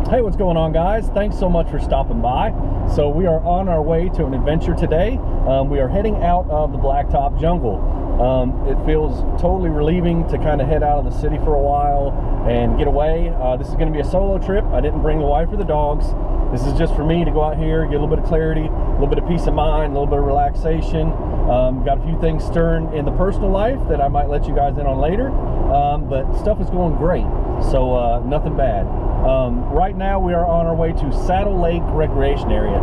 Hey, what's going on, guys? Thanks so much for stopping by. So we are on our way to an adventure today. We are heading out of the blacktop jungle. It feels totally relieving to kind of head out of the city for a while and get away. This is going to be a solo trip. I didn't bring the wife or the dogs. This is just for me to go out here, get a little bit of clarity, a little bit of peace of mind, a little bit of relaxation. Got a few things stirring in the personal life that I might let you guys in on later. But stuff is going great, so nothing bad. Right now we are on our way to Saddle Lake Recreation Area.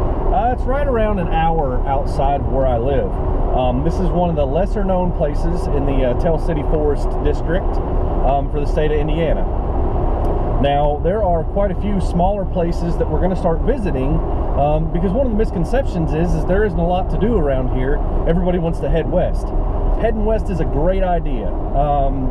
It's right around an hour outside of where I live. This is one of the lesser known places in the Tell City Forest District for the state of Indiana. Now, there are quite a few smaller places that we're going to start visiting because one of the misconceptions is there isn't a lot to do around here. Everybody wants to head west. Heading west is a great idea.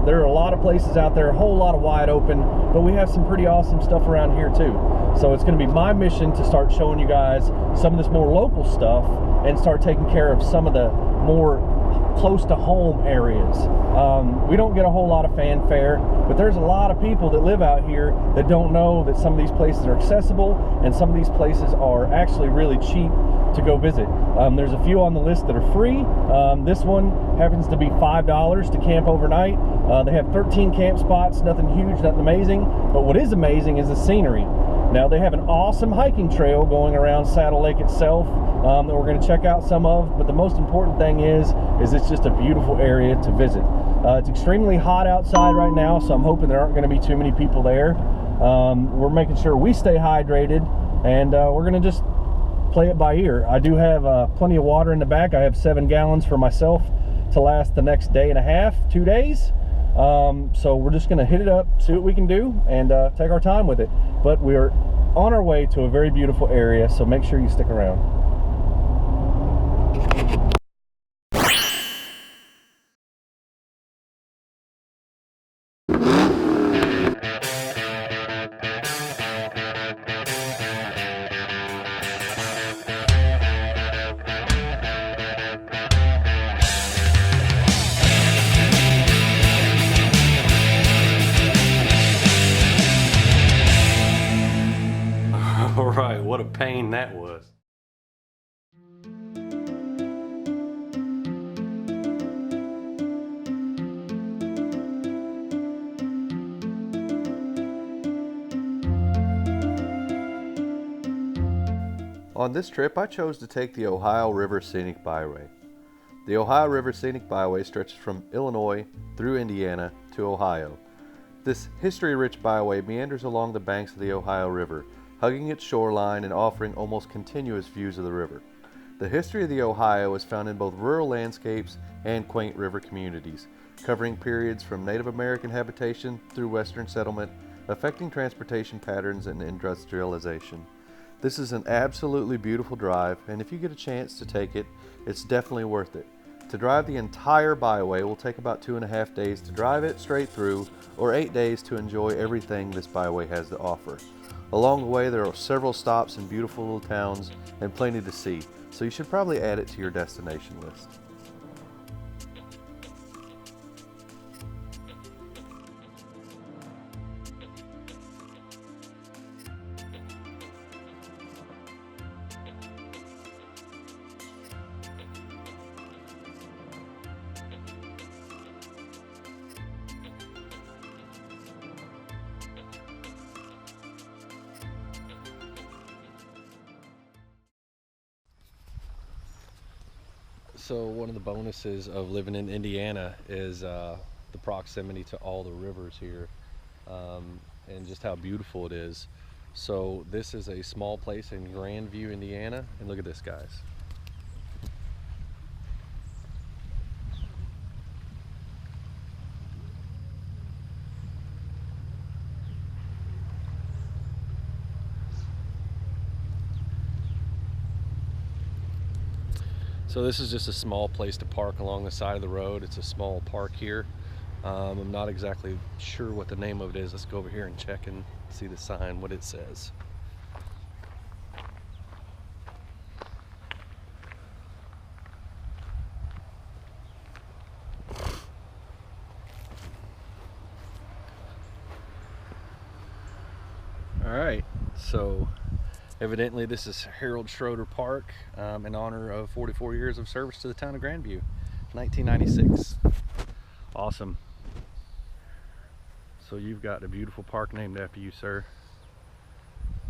There are a lot of places out there, a whole lot of wide open, but we have some pretty awesome stuff around here too. So it's going to be my mission to start showing you guys some of this more local stuff and start taking care of some of the more close to home areas. We don't get a whole lot of fanfare, but there's a lot of people that live out here that don't know that some of these places are accessible and some of these places are actually really cheap to go visit. There's a few on the list that are free. This one happens to be $5 to camp overnight. They have 13 camp spots, nothing huge, nothing amazing, but what is amazing is the scenery. Now, they have an awesome hiking trail going around Saddle Lake itself that we're going to check out some of, but the most important thing is it's just a beautiful area to visit. It's extremely hot outside right now, so I'm hoping there aren't going to be too many people there. We're making sure we stay hydrated, and we're going to just play it by ear. I do have plenty of water in the back. I have 7 gallons for myself to last the next day and a half, 2 days. So we're just going to hit it up, see what we can do, and take our time with it. But we're on our way to a very beautiful area, so make sure you stick around. Alright, what a pain that was. On this trip, I chose to take the Ohio River Scenic Byway. The Ohio River Scenic Byway stretches from Illinois through Indiana to Ohio. This history-rich byway meanders along the banks of the Ohio River, hugging its shoreline and offering almost continuous views of the river. The history of the Ohio is found in both rural landscapes and quaint river communities, covering periods from Native American habitation through Western settlement, affecting transportation patterns and industrialization. This is an absolutely beautiful drive, and if you get a chance to take it, it's definitely worth it. To drive the entire byway will take about 2.5 days to drive it straight through, or 8 days to enjoy everything this byway has to offer. Along the way, there are several stops in beautiful little towns and plenty to see, so you should probably add it to your destination list. So one of the bonuses of living in Indiana is the proximity to all the rivers here and just how beautiful it is. So this is a small place in Grandview, Indiana, and look at this, guys. So this is just a small place to park along the side of the road. It's a small park here. I'm not exactly sure what the name of it is. Let's go over here and check and see the sign, what it says. All right, So evidently this is Harold Schroeder Park in honor of 44 years of service to the town of Grandview, 1996. Awesome. So you've got a beautiful park named after you, sir.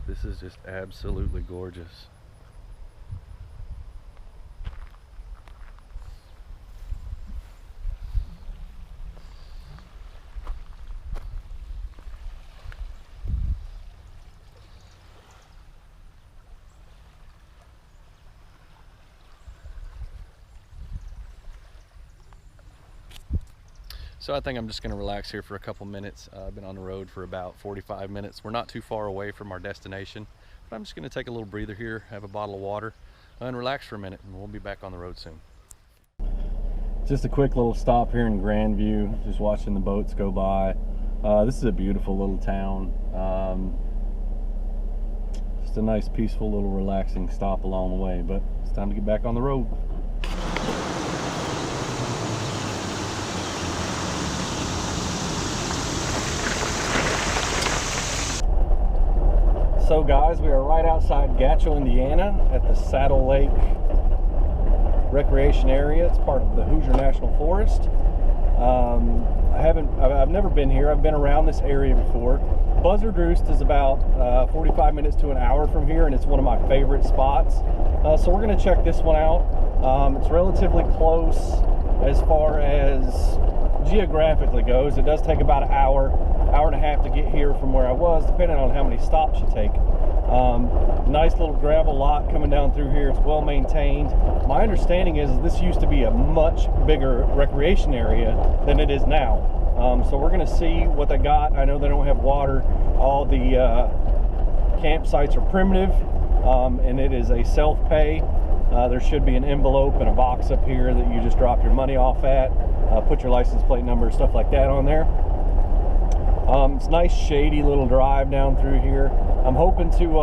This is just absolutely gorgeous. So I think I'm just going to relax here for a couple minutes. I've been on the road for about 45 minutes. We're not too far away from our destination, but I'm just going to take a little breather here, have a bottle of water, and relax for a minute, and we'll be back on the road soon. Just a quick little stop here in Grandview, just watching the boats go by. This is a beautiful little town. Just a nice, peaceful, little relaxing stop along the way, but it's time to get back on the road. So guys, we are right outside Gatchel, Indiana at the Saddle Lake Recreation Area. It's part of the Hoosier National Forest. I've never been here. I've been around this area before. Buzzard Roost is about 45 minutes to an hour from here, and it's one of my favorite spots. So we're going to check this one out. It's relatively close as far as geographically goes. It does take about an hour and a half to get here from where I was, depending on how many stops you take. Nice little gravel lot coming down through here. It's well maintained. My understanding is this used to be a much bigger recreation area than it is now. So we're going to see what they got. I know they don't have water. All the campsites are primitive, and it is a self-pay. There should be an envelope and a box up here that you just drop your money off at. Put your license plate number, stuff like that on there. It's a nice shady little drive down through here. I'm hoping to,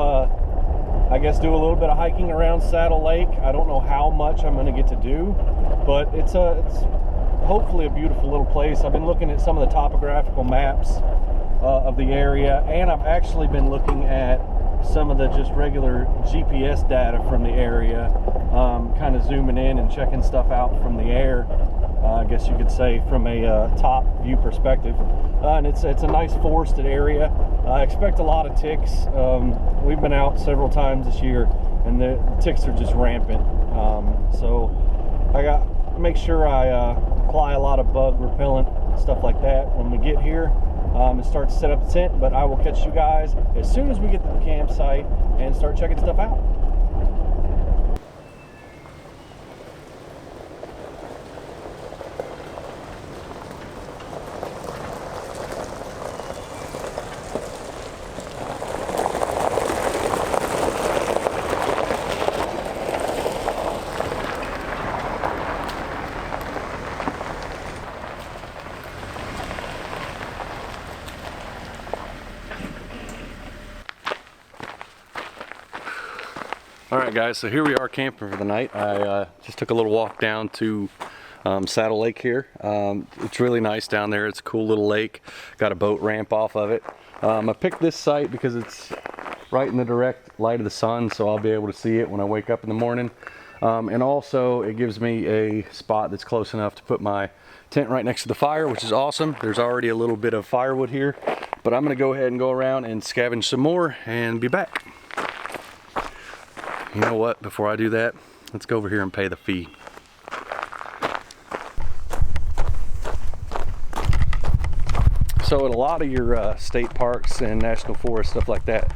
I guess, do a little bit of hiking around Saddle Lake. I don't know how much I'm going to get to do, but it's hopefully a beautiful little place. I've been looking at some of the topographical maps of the area, and I've actually been looking at some of the just regular GPS data from the area, kind of zooming in and checking stuff out from the air. I guess you could say from a top view perspective, and it's a nice forested area. I expect a lot of ticks. We've been out several times this year, and the ticks are just rampant. So I got to make sure I apply a lot of bug repellent, stuff like that when we get here, and start to set up the tent. But I will catch you guys as soon as we get to the campsite and start checking stuff out. Alright guys, so here we are camping for the night. I just took a little walk down to Saddle Lake here. It's really nice down there. It's a cool little lake. Got a boat ramp off of it. I picked this site because it's right in the direct light of the sun, so I'll be able to see it when I wake up in the morning. And also it gives me a spot that's close enough to put my tent right next to the fire, which is awesome. There's already a little bit of firewood here, but I'm going to go ahead and go around and scavenge some more and be back. You know what, before I do that, let's go over here and pay the fee. So at a lot of your state parks and national forests, stuff like that,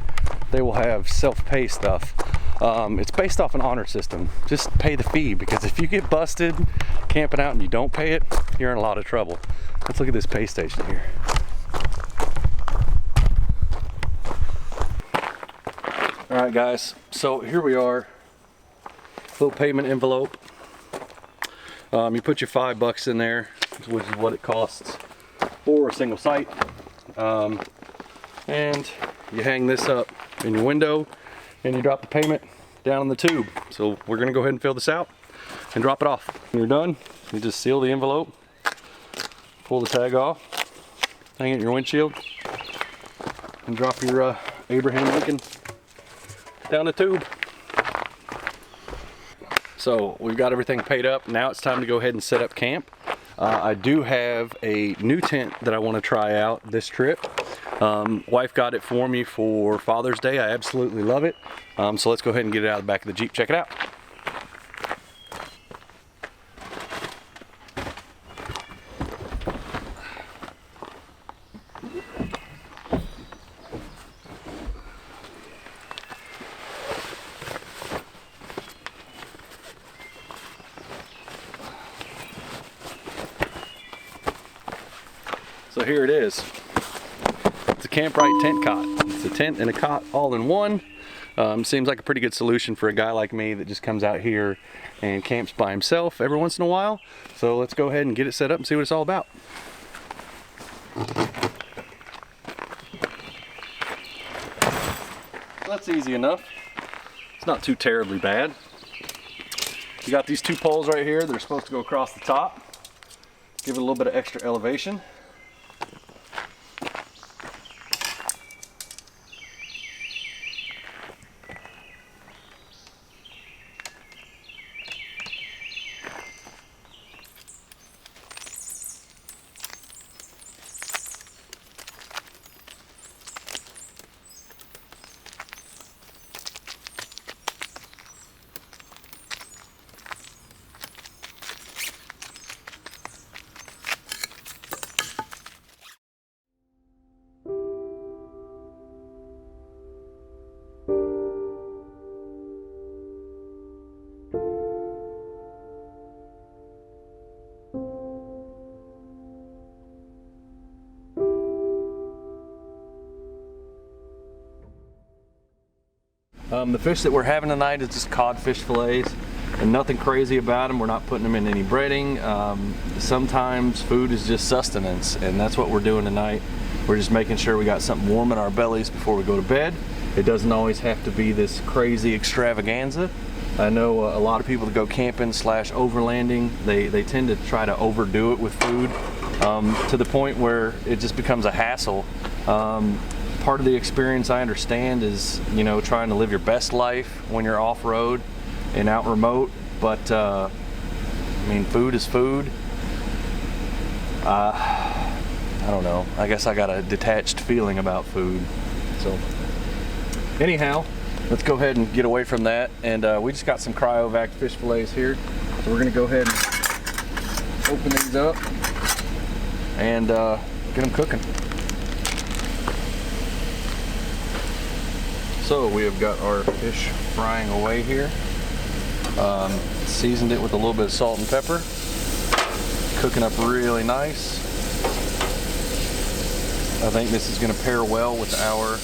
they will have self-pay stuff. It's based off an honor system. Just pay the fee, because if you get busted camping out and you don't pay it, you're in a lot of trouble. Let's look at this pay station here. Alright guys, so here we are, little payment envelope. You put your $5 in there, which is what it costs for a single site, and you hang this up in your window and you drop the payment down in the tube. So we're going to go ahead and fill this out and drop it off. When you're done, you just seal the envelope, pull the tag off, hang it in your windshield, and drop your Abraham Lincoln down the tube. So we've got everything paid up. Now it's time to go ahead and set up camp. I do have a new tent that I want to try out this trip. Wife got it for me for Father's Day. I absolutely love it. So let's go ahead and get it out of the back of the Jeep. Check it out. So here it is. It's a Kamp-rite tent cot. It's a tent and a cot all in one. Seems like a pretty good solution for a guy like me that just comes out here and camps by himself every once in a while. So let's go ahead and get it set up and see what it's all about. That's easy enough. It's not too terribly bad. You got these two poles right here that are supposed to go across the top. Give it a little bit of extra elevation. The fish that we're having tonight is just codfish fillets, and nothing crazy about them. We're not putting them in any breading. Sometimes food is just sustenance, and that's what we're doing tonight. We're just making sure we got something warm in our bellies before we go to bed. It doesn't always have to be this crazy extravaganza. I know a lot of people that go camping / overlanding, they tend to try to overdo it with food to the point where it just becomes a hassle. Part of the experience, I understand, is, you know, trying to live your best life when you're off-road and out remote, but I mean, food is food. I don't know, I guess I got a detached feeling about food. So anyhow, let's go ahead and get away from that, and we just got some cryovac fish fillets here, so we're gonna go ahead and open these up and get them cooking. So we have got our fish frying away here. Seasoned it with a little bit of salt and pepper. Cooking up really nice. I think this is going to pair well with our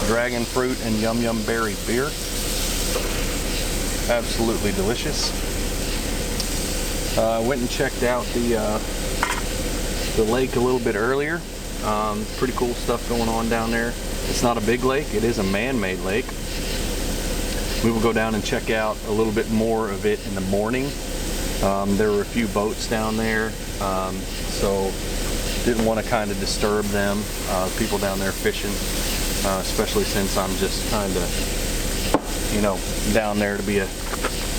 dragon fruit and yum yum berry beer. Absolutely delicious. I went and checked out the lake a little bit earlier. Pretty cool stuff going on down there. It's not a big lake, it is a man-made lake. We will go down and check out a little bit more of it in the morning. There were a few boats down there, so didn't want to kind of disturb them, people down there fishing, especially since I'm just kind of, you know, down there to be a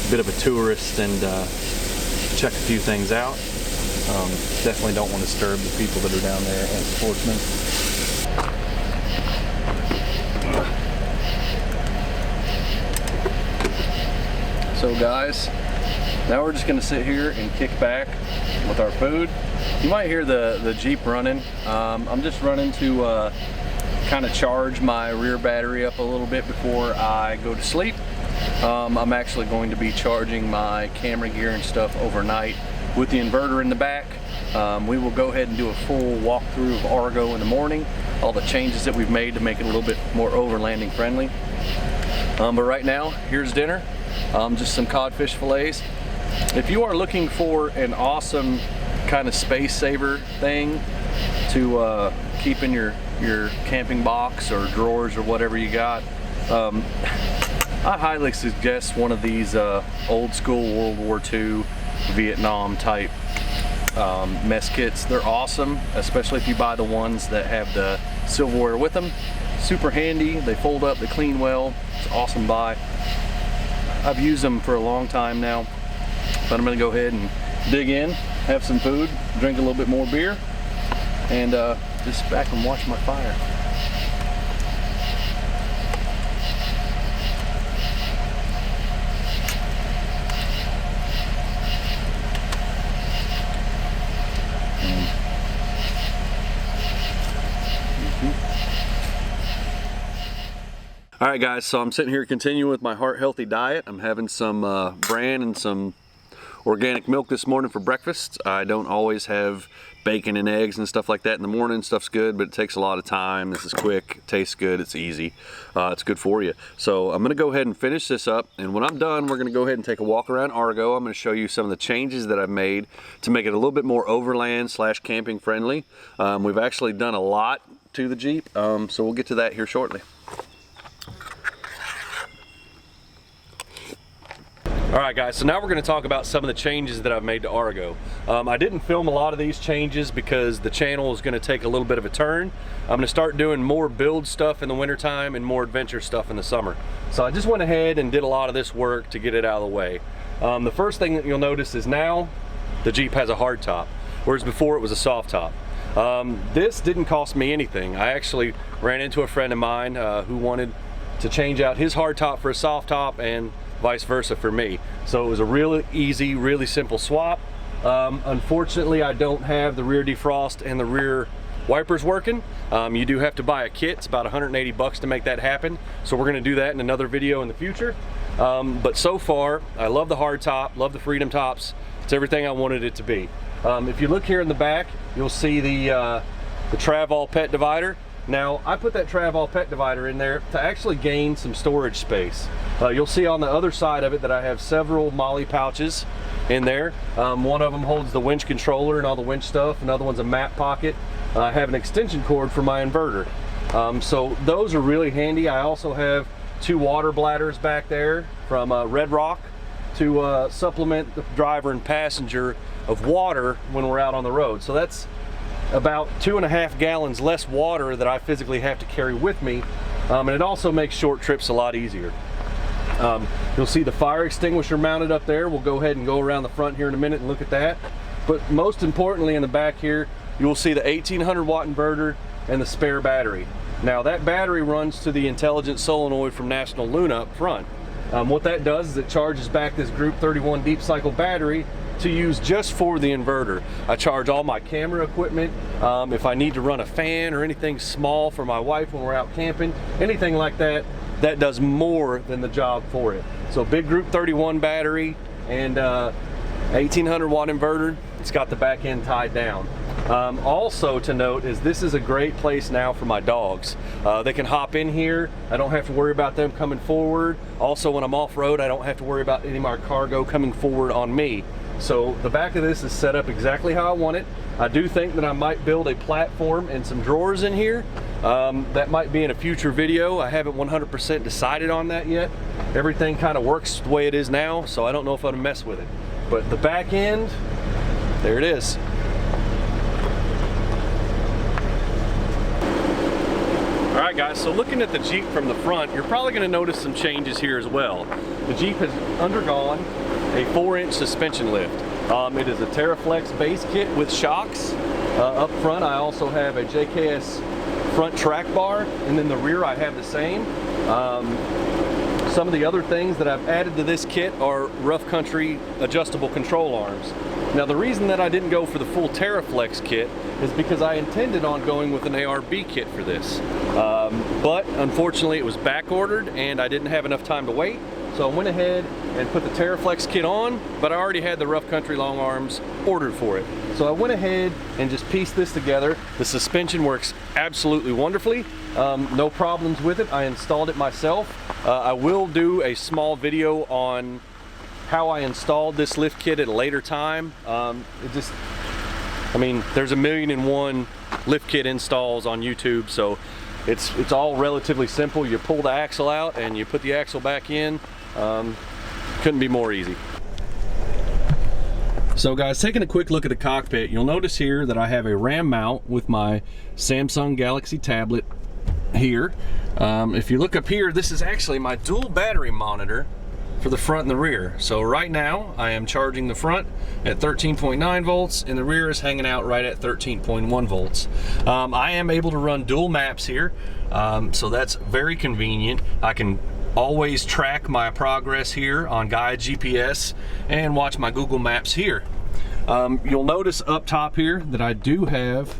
bit of a tourist and check a few things out. Definitely don't want to disturb the people that are down there as sportsmen. So guys, now we're just going to sit here and kick back with our food. You might hear the Jeep running. I'm just running to kind of charge my rear battery up a little bit before I go to sleep. I'm actually going to be charging my camera gear and stuff overnight with the inverter in the back. We will go ahead and do a full walkthrough of Argo in the morning, all the changes that we've made to make it a little bit more overlanding friendly. But right now, here's dinner. Just some codfish fillets. If you are looking for an awesome kind of space saver thing to keep in your camping box or drawers or whatever you got, I highly suggest one of these old school World War II Vietnam type mess kits. They're awesome, especially if you buy the ones that have the silverware with them. super handy. They fold up, they clean well. It's an awesome buy. I've used them for a long time now, but I'm gonna go ahead and dig in, have some food, drink a little bit more beer, and just sit back and watch my fire. All right, guys, so I'm sitting here continuing with my heart healthy diet. I'm having some bran and some organic milk this morning for breakfast. I don't always have bacon and eggs and stuff like that in the morning. Stuff's good, but it takes a lot of time. This is quick, it tastes good, it's easy, it's good for you. So I'm gonna go ahead and finish this up, and when I'm done, we're gonna go ahead and take a walk around Argo. I'm gonna show you some of the changes that I've made to make it a little bit more overland / camping friendly. We've actually done a lot to the Jeep, so we'll get to that here shortly. All right, guys, so now we're going to talk about some of the changes that I've made to Argo. I didn't film a lot of these changes because the channel is going to take a little bit of a turn. I'm going to start doing more build stuff in the wintertime and more adventure stuff in the summer. So I just went ahead and did a lot of this work to get it out of the way. The first thing that you'll notice is now the Jeep has a hard top, whereas before it was a soft top. This didn't cost me anything. I actually ran into a friend of mine who wanted to change out his hard top for a soft top, and vice versa for me. So it was a really easy, really simple swap. Unfortunately, I don't have the rear defrost and the rear wipers working. You do have to buy a kit. It's about 180 bucks to make that happen. So we're gonna do that in another video in the future. But so far, I love the hard top, love the Freedom tops. It's everything I wanted it to be. If you look here in the back, you'll see the Travol pet divider. Now, I put that Travol pet divider in there to actually gain some storage space. You'll see on the other side of it that I have several MOLLE pouches in there. One of them holds the winch controller and all the winch stuff. Another one's a map pocket. I have an extension cord for my inverter. So those are really handy. I also have 2 water bladders back there from Red Rock to supplement the driver and passenger of water when we're out on the road. So that's about 2.5 gallons less water that I physically have to carry with me, and it also makes short trips a lot easier. You'll see the fire extinguisher mounted up there. We'll go ahead and go around the front here in a minute and look at that. But most importantly, in the back here, you will see the 1800 watt inverter and the spare battery. Now that battery runs to the intelligent solenoid from National Luna up front. What that does is it charges back this Group 31 deep cycle battery to use just for the inverter. I charge all my camera equipment. If I need to run a fan or anything small for my wife when we're out camping, anything like that, that does more than the job for it. So big Group 31 battery and 1800 watt inverter. It's got the back end tied down. Also to note is this is a great place now for my dogs. They can hop in here. I don't have to worry about them coming forward. Also, when I'm off-road, I don't have to worry about any of my cargo coming forward on me. So the back of this is set up exactly how I want it. I do think that I might build a platform and some drawers in here. That might be in a future video. I haven't 100% decided on that yet. Everything kind of works the way it is now, so I don't know if I'm gonna mess with it. But the back end, there it is. All right, guys, so looking at the Jeep from the front, you're probably gonna notice some changes here as well. The Jeep has undergone a 4-inch suspension lift. It is a TerraFlex base kit with shocks. Up front, I also have a JKS front track bar, and then the rear I have the same. Some of the other things that I've added to this kit are rough country adjustable control arms. Now the reason that I didn't go for the full TerraFlex kit is because I intended on going with an ARB kit for this. But unfortunately it was back ordered and I didn't have enough time to wait. So I went ahead and put the TerraFlex kit on, but I already had the rough country long arms ordered for it. So I went ahead and just pieced this together. The suspension works absolutely wonderfully. No problems with it. I installed it myself. I will do a small video on how I installed this lift kit at a later time. I mean, there's 1,000,001 lift kit installs on YouTube, so it's all relatively simple. You pull the axle out and you put the axle back in. Couldn't be more easy. So guys, taking a quick look at the cockpit, you'll notice here that I have a RAM mount with my Samsung Galaxy tablet here. If you look up here, this is actually my dual battery monitor for the front and the rear. So right now I am charging the front at 13.9 volts and the rear is hanging out right at 13.1 volts. I am able to run dual maps here, so that's very convenient. I can always track my progress here on Gaia GPS and watch my Google Maps here. You'll notice up top here that I do have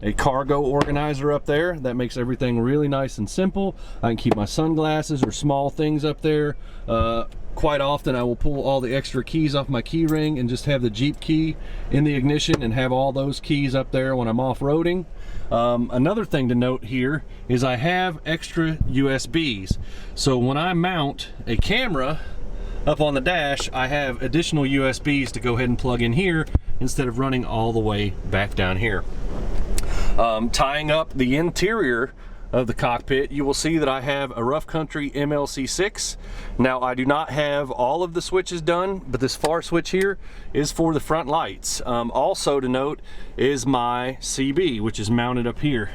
a cargo organizer up there. That makes everything really nice and simple. I can keep my sunglasses or small things up there. Quite often I will pull all the extra keys off my key ring and just have the Jeep key in the ignition and have all those keys up there when I'm off-roading. Another thing to note here is I have extra USBs. So when I mount a camera up on the dash, I have additional USBs to go ahead and plug in here instead of running all the way back down here. Tying up the interior of the cockpit, you will see that I have a Rough Country MLC6. Now I do not have all of the switches done, but this far switch here is for the front lights. Also to note is my CB, which is mounted up here.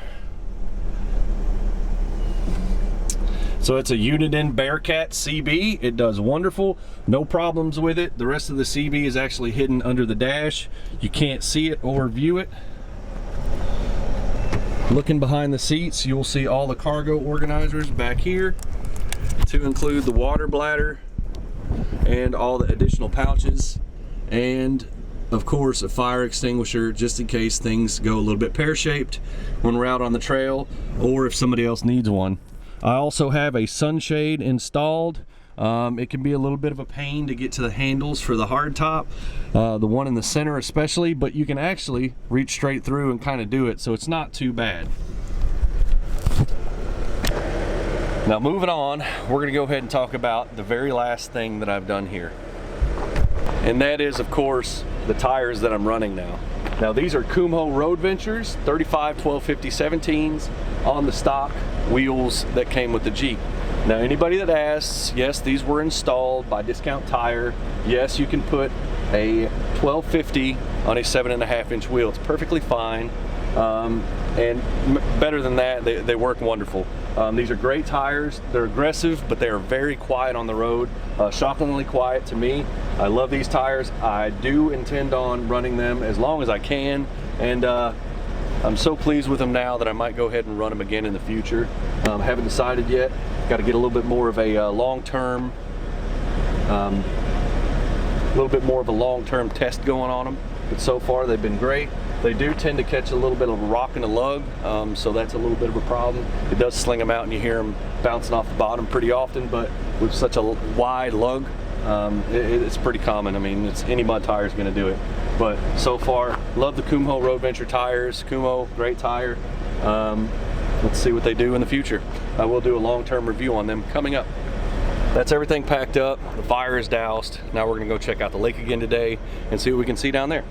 So it's a Uniden Bearcat CB. It does wonderful, no problems with it. The rest of the CB is actually hidden under the dash. You can't see it or view it. Looking behind the seats, you'll see all the cargo organizers back here, to include the water bladder and all the additional pouches, and of course a fire extinguisher just in case things go a little bit pear-shaped when we're out on the trail, or if somebody else needs one. I also have a sunshade installed. It can be a little bit of a pain to get to the handles for the hardtop, the one in the center especially, but you can actually reach straight through and kind of do it, so it's not too bad. Now moving on, we're going to go ahead and talk about the very last thing that I've done here. And that is, of course, the tires that I'm running now. Now these are Kumho Road Ventures 35 1250 17s on the stock wheels that came with the Jeep. Now anybody that asks, yes, these were installed by Discount Tire. Yes, you can put a 1250 on a 7.5 inch wheel. It's perfectly fine. And better than that, they work wonderful. These are great tires. They're aggressive, but they are very quiet on the road. Shockingly quiet to me. I love these tires. I do intend on running them as long as I can, and I'm so pleased with them now that I might go ahead and run them again in the future. Haven't decided yet. Got to get a little bit more of a long-term test going on them, but so far they've been great. They do tend to catch a little bit of a rock and a lug, so that's a little bit of a problem. It does sling them out and you hear them bouncing off the bottom pretty often, but with such a wide lug, it's pretty common. I mean, any mud tire is going to do it. But so far, love the Kumho Road Venture tires. Kumho, great tire. Let's see what they do in the future. I will do a long-term review on them coming up. That's everything packed up. The fire is doused. Now we're going to go check out the lake again today and see what we can see down there.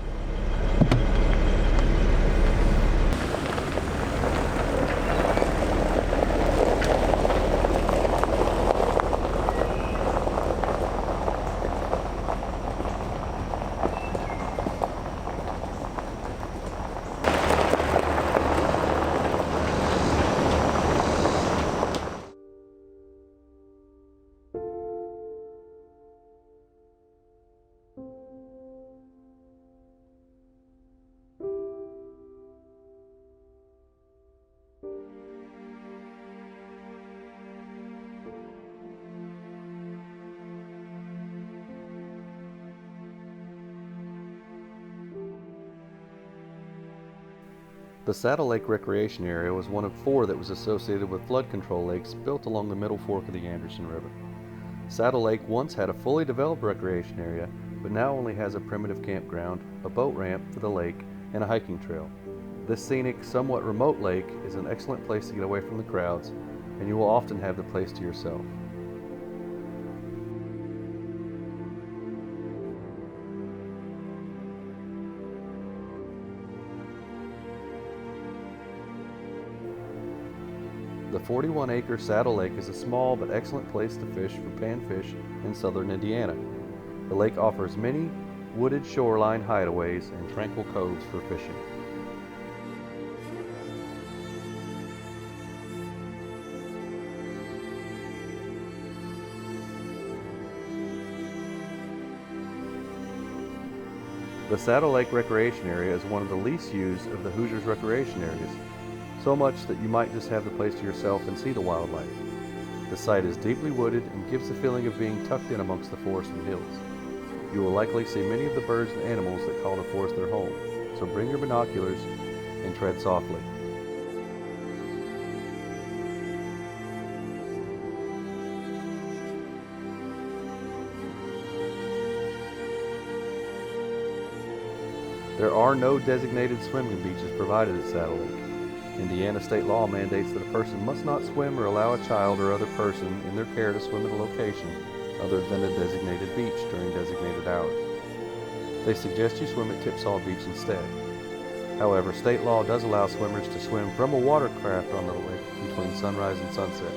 The Saddle Lake Recreation Area was one of 4 that was associated with flood control lakes built along the middle fork of the Anderson River. Saddle Lake once had a fully developed recreation area, but now only has a primitive campground, a boat ramp for the lake, and a hiking trail. This scenic, somewhat remote lake is an excellent place to get away from the crowds, and you will often have the place to yourself. The 41-acre Saddle Lake is a small but excellent place to fish for panfish in southern Indiana. The lake offers many wooded shoreline hideaways and tranquil coves for fishing. The Saddle Lake Recreation Area is one of the least used of the Hoosiers recreation areas, so much that you might just have the place to yourself and see the wildlife. The site is deeply wooded and gives the feeling of being tucked in amongst the forest and hills. You will likely see many of the birds and animals that call the forest their home, so bring your binoculars and tread softly. There are no designated swimming beaches provided at Saddle Lake. Indiana state law mandates that a person must not swim or allow a child or other person in their care to swim at a location other than a designated beach during designated hours. They suggest you swim at Tipsaw Beach instead. However, state law does allow swimmers to swim from a watercraft on the lake between sunrise and sunset.